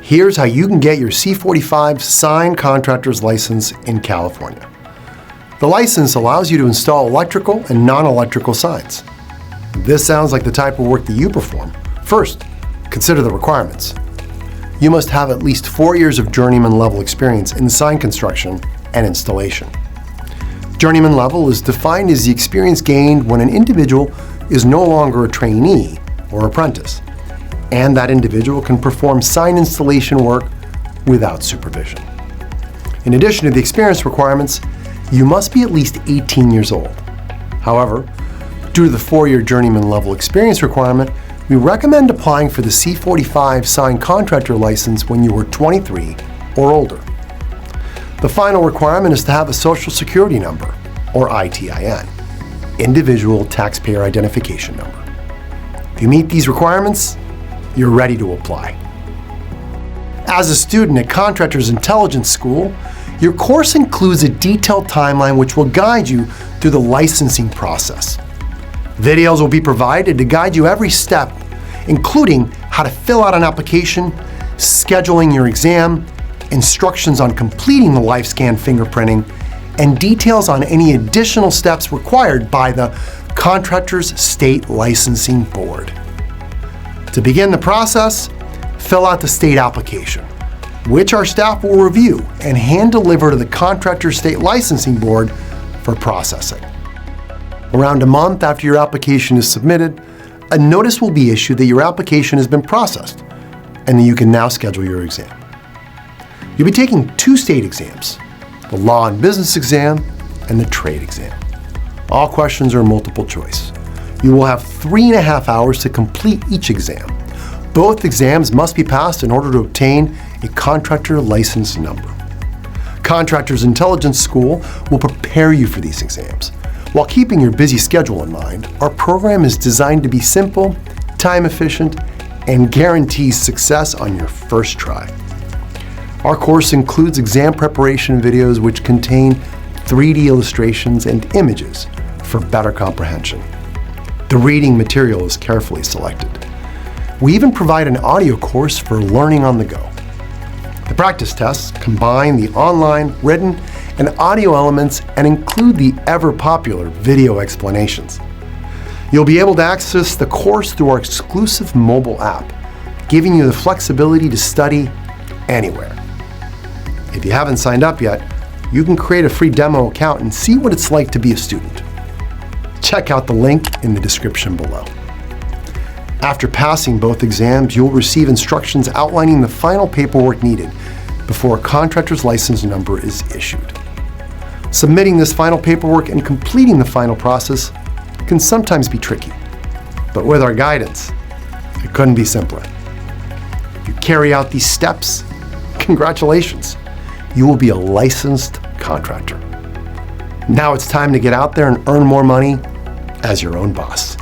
Here's how you can get your C45 signed contractor's license in California. The license allows you to install electrical and non-electrical signs. This sounds like the type of work that you perform. First, consider the requirements. You must have at least 4 years of journeyman level experience in sign construction and installation. Journeyman level is defined as the experience gained when an individual is no longer a trainee or apprentice, and that individual can perform sign installation work without supervision. In addition to the experience requirements, you must be at least 18 years old. However, due to the 4-year journeyman level experience requirement, we recommend applying for the C45 signed contractor license when you were 23 or older. The final requirement is to have a Social Security number, or ITIN, Individual Taxpayer Identification Number. If you meet these requirements, you're ready to apply. As a student at Contractors Intelligence School, your course includes a detailed timeline which will guide you through the licensing process. Videos will be provided to guide you every step, including how to fill out an application, scheduling your exam, instructions on completing the LifeScan fingerprinting, and details on any additional steps required by the Contractors State Licensing Board. To begin the process, fill out the state application, which our staff will review and hand deliver to the Contractors State Licensing Board for processing. Around a month after your application is submitted, a notice will be issued that your application has been processed and that you can now schedule your exam. You'll be taking 2 state exams, the Law and Business exam and the Trade exam. All questions are multiple choice. You will have 3.5 hours to complete each exam. Both exams must be passed in order to obtain a contractor license number. Contractors Intelligence School will prepare you for these exams. While keeping your busy schedule in mind, our program is designed to be simple, time efficient, and guarantees success on your first try. Our course includes exam preparation videos which contain 3D illustrations and images for better comprehension. The reading material is carefully selected. We even provide an audio course for learning on the go. The practice tests combine the online, written, and audio elements and include the ever-popular video explanations. You'll be able to access the course through our exclusive mobile app, giving you the flexibility to study anywhere. If you haven't signed up yet, you can create a free demo account and see what it's like to be a student. Check out the link in the description below. After passing both exams, you'll receive instructions outlining the final paperwork needed before a contractor's license number is issued. Submitting this final paperwork and completing the final process can sometimes be tricky, but with our guidance, it couldn't be simpler. If you carry out these steps, congratulations, you will be a licensed contractor. Now it's time to get out there and earn more money as your own boss.